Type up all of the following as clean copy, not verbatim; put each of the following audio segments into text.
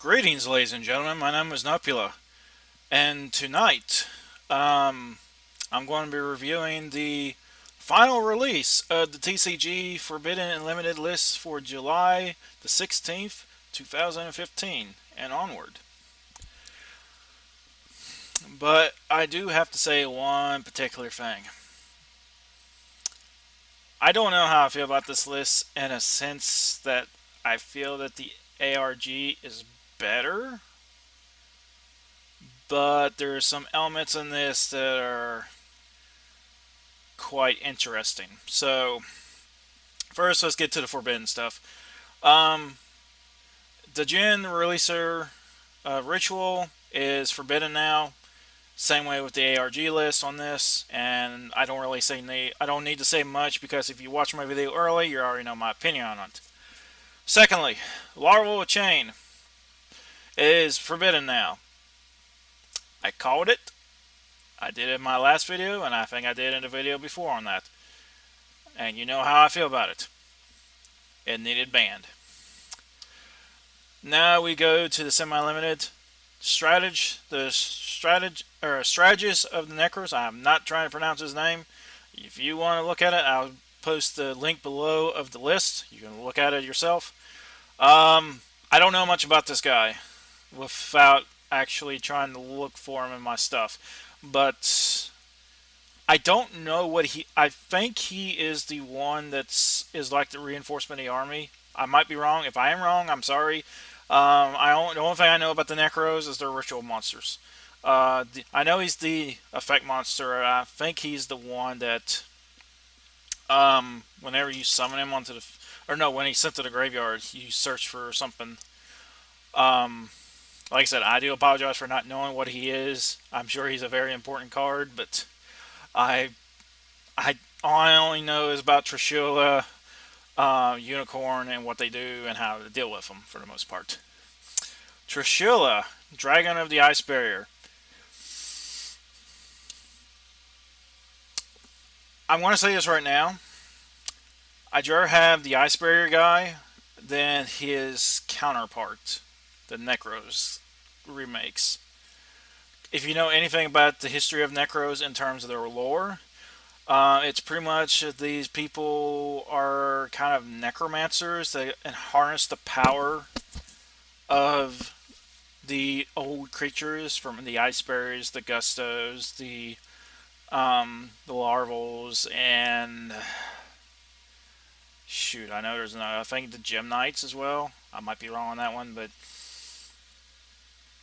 Greetings, ladies and gentlemen. My name is Nupehadda, and tonight, I'm going to be reviewing the final release of the TCG Forbidden and Limited list for July the 16th, 2015, and onward. But I do have to say one particular thing. I don't know how I feel about this list in a sense that I feel that the ARG is better, but there are some elements in this that are quite interesting. So, first, let's get to the forbidden stuff. Um, the Jin releaser ritual is forbidden now. Same way with the ARG list on this, and I don't need to say much because if you watch my video early, you already know my opinion on it. Secondly, larval chain is forbidden now. I called it. I did it in my last video, and I think I did in the video before on that. And you know how I feel about it. It needed banned. Now we go to the semi-limited strategist of the Necros. I'm not trying to pronounce his name. If you want to look at it, I'll post the link below of the list. You can look at it yourself. I don't know much about this guy without actually trying to look for him in my stuff, but I don't know what he. I think he is the one is like the reinforcement of the army. I might be wrong. If I am wrong, I'm sorry. The only thing I know about the Necros is they're ritual monsters. I know he's the effect monster. I think he's the one that whenever you summon him onto the, or no, when he's sent to the graveyard, you search for something. Um, like I said, I do apologize for not knowing what he is. I'm sure he's a very important card, but I I all I only know is about Trishula, Unicorn, and what they do and how to deal with them for the most part. Trishula, Dragon of the Ice Barrier. I want to say this right now. I'd rather have the Ice Barrier guy than his counterpart, the Necros remakes. If you know anything about the history of Necros in terms of their lore, it's pretty much these people are kind of necromancers that harness the power of the old creatures from the ice berries, the gustos, the larvals, and shoot, I know there's another. I think the gem knights as well. I might be wrong on that one, but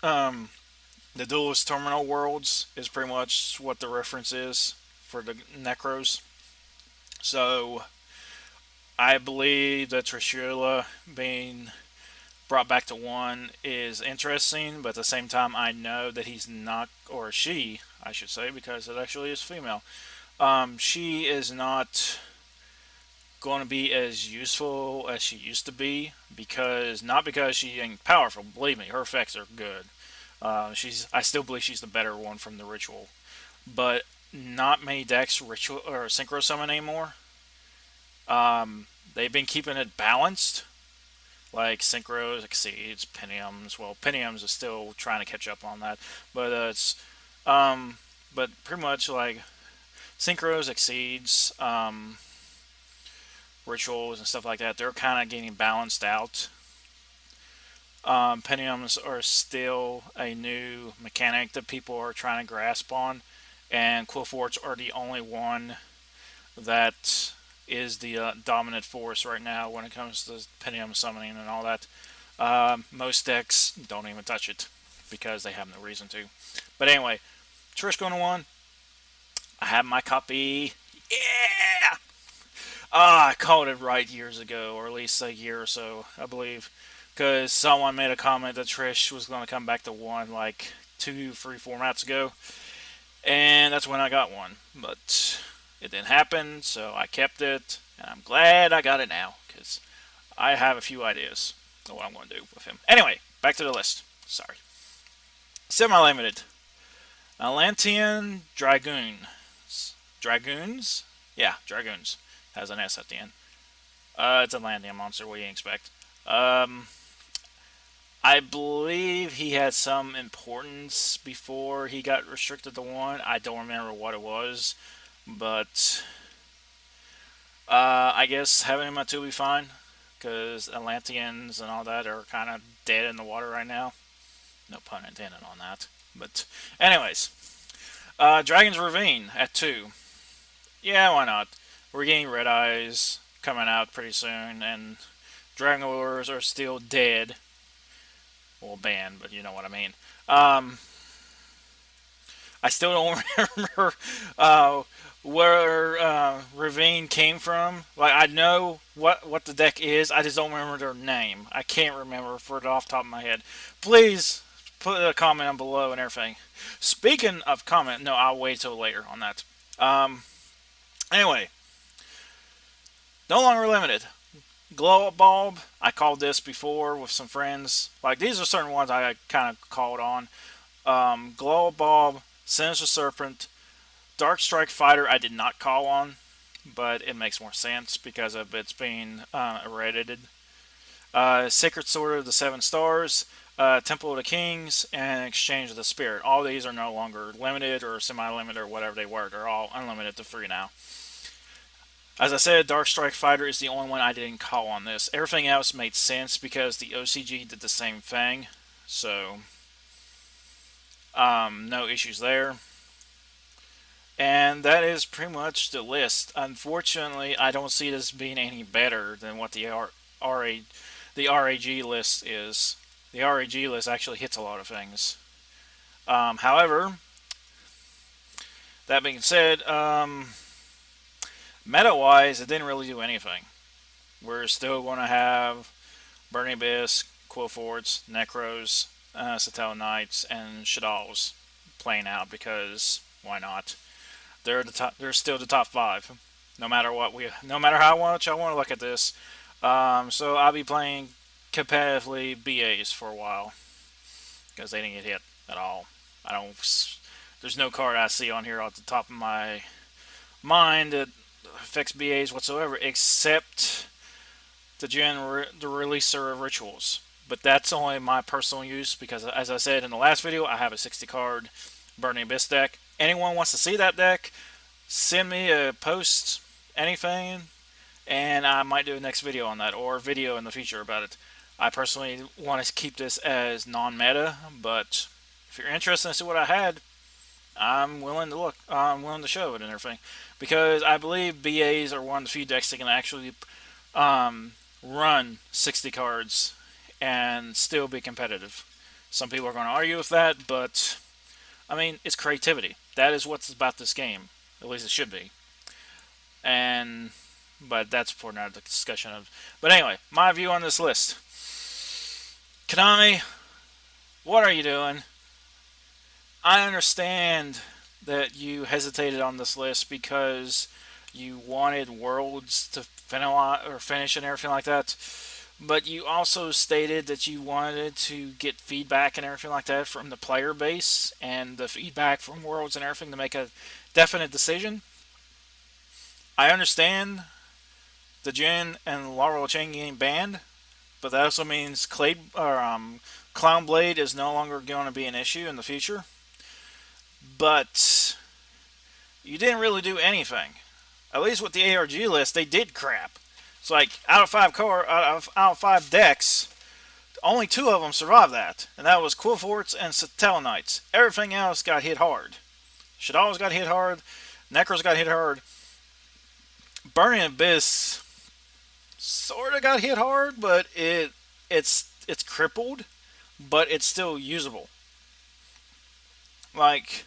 um, the duelist terminal worlds is pretty much what the reference is for the necros. So I believe that Trishula being brought back to one is interesting, but at the same time, I know that he's not, or she, I should say, because it actually is female. She is not going to be as useful as she used to be because not because she ain't powerful. Believe me, her effects are good. I still believe she's the better one from the ritual, but not many decks ritual or synchro summon anymore. They've been keeping it balanced, like Synchros exceeds Pentiums. Well, Pentiums is still trying to catch up on that, but um, but pretty much like Synchros exceeds rituals and stuff like that. They're kind of getting balanced out. Pentiums are still a new mechanic that people are trying to grasp on, and Quillforts are the only one that is the dominant force right now when it comes to Pentium summoning and all that. Most decks don't even touch it because they have no reason to. But anyway, Trish going to one. I have my copy. Yeah! I called it right years ago, or at least a year or so, I believe. Because someone made a comment that Trish was going to come back to one like 2, 3 formats ago. And that's when I got one. But it didn't happen, so I kept it. And I'm glad I got it now, because I have a few ideas of what I'm going to do with him. Anyway, back to the list. Sorry. Semi-limited. Atlantean Dragoons. Dragoons? Yeah, Dragoons. Has an S at the end. It's a Atlantean monster. What do you expect? I I believe he had some importance before he got restricted to one. I don't remember what it was, but I guess having him at two will be fine because Atlanteans and all that are kind of dead in the water right now. No pun intended on that. But, anyways, Dragon's Ravine at two. Yeah, why not? We're getting Red Eyes coming out pretty soon, and Dragon Lures are still dead. Well, banned, but you know what I mean. I still don't remember where Ravine came from. Like, I know what the deck is, I just don't remember their name. I can't remember for it off the top of my head. Please put a comment below and everything. Speaking of comment, no, I'll wait till later on that. Anyway, no longer limited. Glow Up Bulb, I called this before with some friends. Like, these are certain ones I kind of called on. Glow Up Bulb, Sinister Serpent, Dark Strike Fighter I did not call on, but it makes more sense because of its being irradiated. Sacred Sword of the Seven Stars, Temple of the Kings, and Exchange of the Spirit. All these are no longer limited or semi-limited or whatever they were. They're all unlimited to free now. As I said, Dark Strike Fighter is the only one I didn't call on this. Everything else made sense because the OCG did the same thing. So, no issues there. And that is pretty much the list. Unfortunately, I don't see this being any better than what the RAG list is. The RAG list actually hits a lot of things. However, that being said, meta-wise, it didn't really do anything. We're still going to have Burning Abyss, Quillforts, Necros, Satellite Knights, and Shaddolls playing out because why not? They're still the top five, no matter how much I want to look at this. So I'll be playing competitively BAs for a while because they didn't get hit at all. There's no card I see on here off the top of my mind that affects BAs whatsoever, except the releaser of Rituals. But that's only my personal use because, as I said in the last video, I have a 60 card Burning Abyss deck. Anyone wants to see that deck, send me a post, anything, and I might do a next video on that or a video in the future about it. I personally want to keep this as non-meta, but if you're interested in see what I had, I'm willing to look. I'm willing to show it and everything, because I believe BAs are one of the few decks that can actually run 60 cards and still be competitive. Some people are going to argue with that, but I mean, it's creativity. That is what's about this game. At least it should be. But that's for another discussion of. But anyway, my view on this list. Konami, what are you doing? I understand that you hesitated on this list because you wanted Worlds to finish and everything like that. But you also stated that you wanted to get feedback and everything like that from the player base and the feedback from Worlds and everything to make a definite decision. I understand the Jin and Laurel Chain getting banned, but that also means Clown Blade is no longer going to be an issue in the future. But you didn't really do anything. At least with the ARG list, they did crap. It's like out of five decks, only 2 of them survived that, and that was Quillforts and Satellite Knights. Everything else got hit hard. Shaddolls got hit hard. Necros got hit hard. Burning Abyss sort of got hit hard, but it's crippled, but it's still usable. Like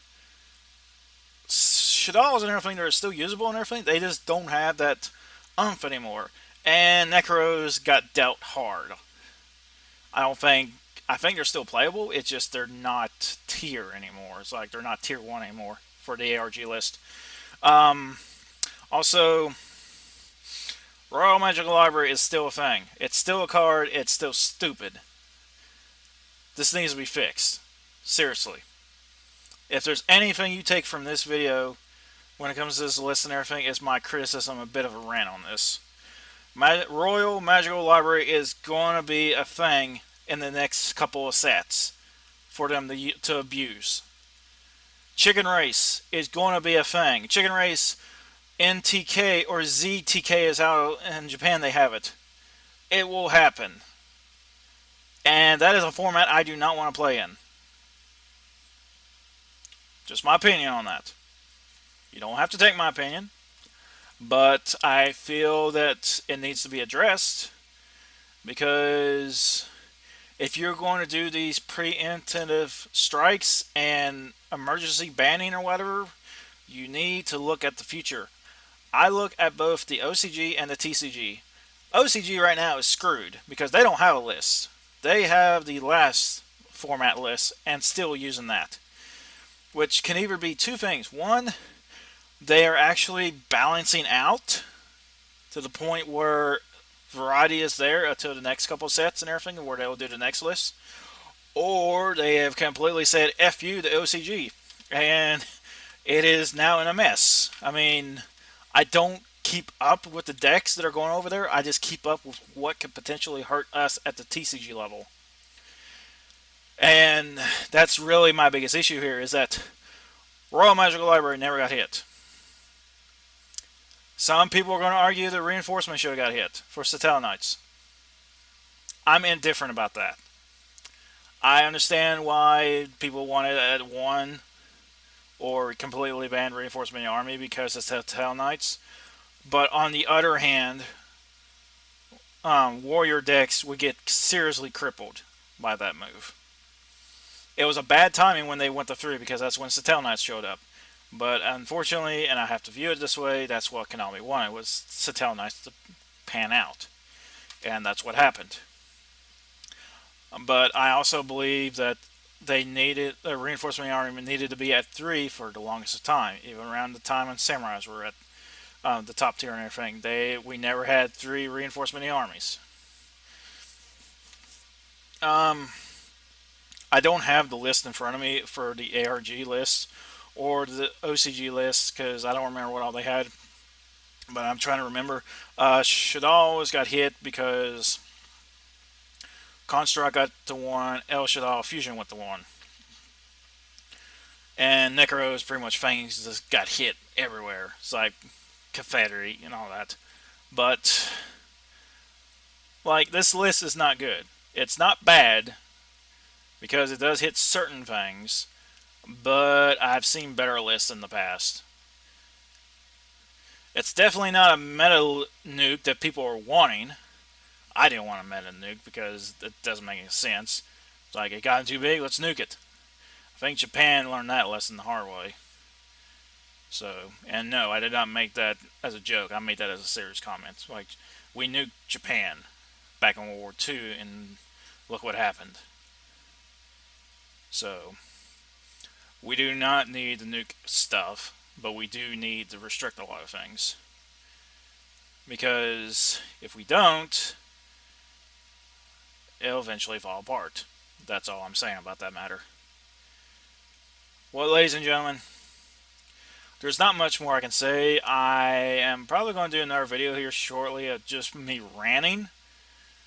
Shaddolls and everything, they're still usable and everything. They just don't have that umph anymore. And Necros got dealt hard. I think they're still playable. It's just they're not tier anymore. It's like they're not tier 1 anymore for the ARG list. Also, Royal Magical Library is still a thing. It's still a card. It's still stupid. This needs to be fixed. Seriously. If there's anything you take from this video when it comes to this list and everything, it's my criticism, a bit of a rant on this. Royal Magical Library is going to be a thing in the next couple of sets for them to abuse. Chicken race is going to be a thing. Chicken race NTK or ZTK is how in Japan they have it. It will happen. And that is a format I do not want to play in. Just my opinion on that. You don't have to take my opinion. But I feel that it needs to be addressed. Because if you're going to do these preemptive strikes and emergency banning or whatever, you need to look at the future. I look at both the OCG and the TCG. OCG right now is screwed because they don't have a list. They have the last format list and still using that. Which can either be two things. One, they are actually balancing out to the point where variety is there until the next couple sets and everything, where they'll do the next list. Or they have completely said F you, the OCG. And it is now in a mess. I mean, I don't keep up with the decks that are going over there. I just keep up with what could potentially hurt us at the TCG level. And that's really my biggest issue here, is that Royal Magical Library never got hit. Some people are going to argue that Reinforcement should have got hit for Satellite Knights. I'm indifferent about that. I understand why people wanted it at 1 or completely banned Reinforcement in the Army because it's Satellite Knights. But on the other hand, Warrior decks would get seriously crippled by that move. It was a bad timing when they went to 3 because that's when Satellite Knights showed up. But unfortunately, and I have to view it this way, that's what Konami wanted, was Satellite Knights to pan out. And that's what happened. But I also believe that they needed, the Reinforcement Army needed to be at 3 for the longest of time. Even around the time when Samurais were at the top tier and everything. We never had 3 Reinforcement armies. I don't have the list in front of me for the ARG list or the OCG list because I don't remember what all they had. But I'm trying to remember. Shadal always got hit because Construct got to 1, El Shadal Fusion went to 1. And Necros, pretty much Fangs, just got hit everywhere. It's like Confederate and all that. But, like, this list is not good. It's not bad because it does hit certain things, but I've seen better lists in the past. It's definitely not a meta nuke that people are wanting. I didn't want a meta nuke because it doesn't make any sense. It's like, it got too big, let's nuke it. I think Japan learned that lesson the hard way. So, and no, I did not make that as a joke. I made that as a serious comment. Like, we nuked Japan back in World War II, and look what happened. So, we do not need the nuke stuff, but we do need to restrict a lot of things. Because if we don't, it'll eventually fall apart. That's all I'm saying about that matter. Well, ladies and gentlemen, there's not much more I can say. I am probably going to do another video here shortly of just me ranting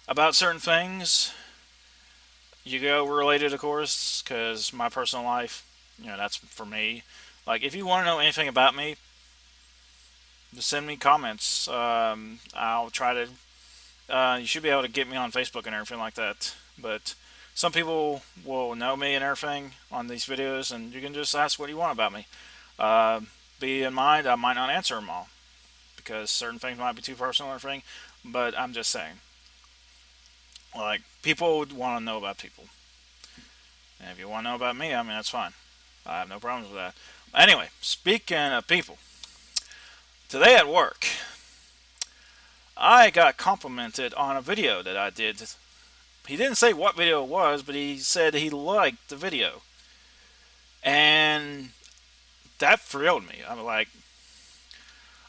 about certain things. Yu-Gi-Oh! Related, of course, because my personal life, that's for me. Like, if you want to know anything about me, just send me comments. I'll try to... you should be able to get me on Facebook and everything like that. But some people will know me and everything on these videos, and you can just ask what you want about me. Be in mind, I might not answer them all, because certain things might be too personal or everything, but I'm just saying. Like, people would want to know about people. And if you want to know about me, I mean, that's fine. I have no problems with that. Anyway, speaking of people, today at work, I got complimented on a video that I did. He didn't say what video it was, but he said he liked the video. And that thrilled me. I'm like,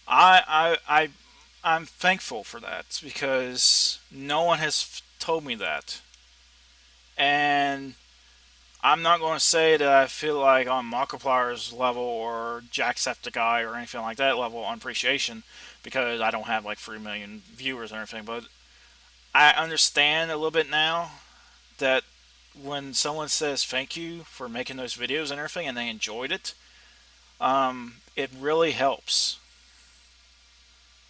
I'm thankful for that because no one has told me that. And I'm not going to say that I feel like on Markiplier's level or Jacksepticeye or anything like that level on appreciation because I don't have like 3 million viewers or anything, but I understand a little bit now that when someone says thank you for making those videos and everything and they enjoyed it, it really helps.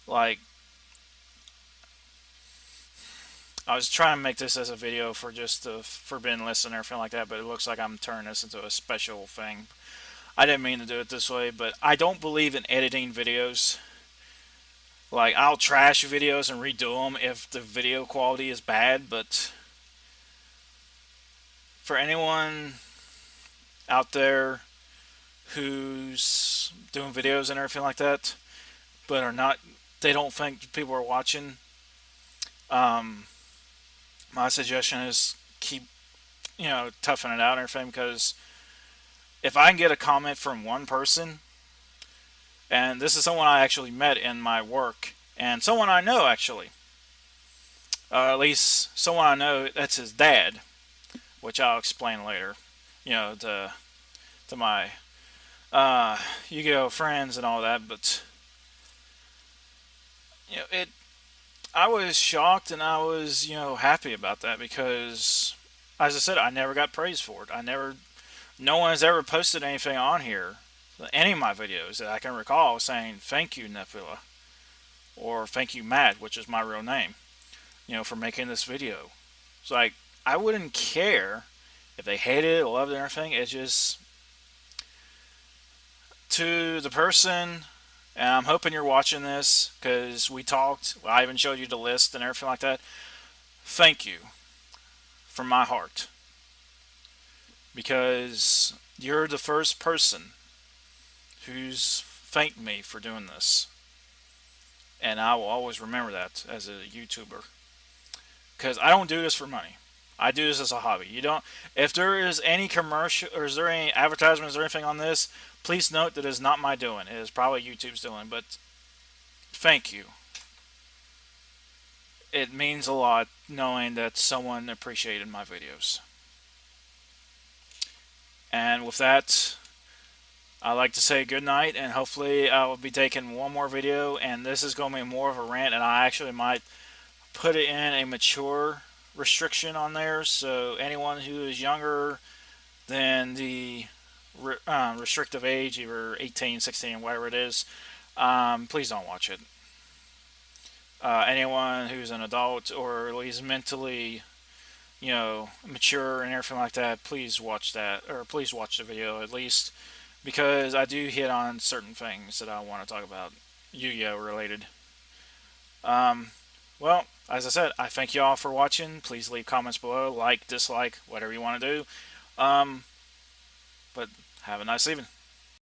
Like, I was trying to make this as a video for just the forbidden list and everything like that, but it looks like I'm turning this into a special thing. I didn't mean to do it this way, but I don't believe in editing videos. Like, I'll trash videos and redo them if the video quality is bad, but for anyone out there who's doing videos and everything like that, but are not, they don't think people are watching, um, my suggestion is keep, toughing it out and everything, because if I can get a comment from one person, and this is someone I actually met in my work, and someone I know actually, at least someone I know that's his dad, which I'll explain later, to my Yu-Gi-Oh friends and all that, but it. I was shocked and I was happy about that because, as I said, I never got praised for it. No one has ever posted anything on here, any of my videos that I can recall, saying thank you Nebula or thank you Matt, which is my real name, for making this video. It's like I wouldn't care if they hated it or loved it or anything. It's just to the person, and I'm hoping you're watching this because we talked. I even showed you the list and everything like that. Thank you from my heart because you're the first person who's thanked me for doing this, and I will always remember that as a YouTuber because I don't do this for money. I do this as a hobby. You don't. If there is any commercial or is there any advertisements or anything on this, please note that it is not my doing. It is probably YouTube's doing. But thank you. It means a lot knowing that someone appreciated my videos. And with that, I'd like to say good night, and hopefully I will be taking one more video, and this is going to be more of a rant, and I actually might put it in a mature restriction on there, so anyone who is younger than the restrictive age, either 18, 16, whatever it is, please don't watch it. Anyone who's an adult or at least mentally, mature and everything like that, please watch that, or please watch the video at least, because I do hit on certain things that I want to talk about, Yu-Gi-Oh related. Well, as I said, I thank you all for watching. Please leave comments below, like, dislike, whatever you want to do. But have a nice evening.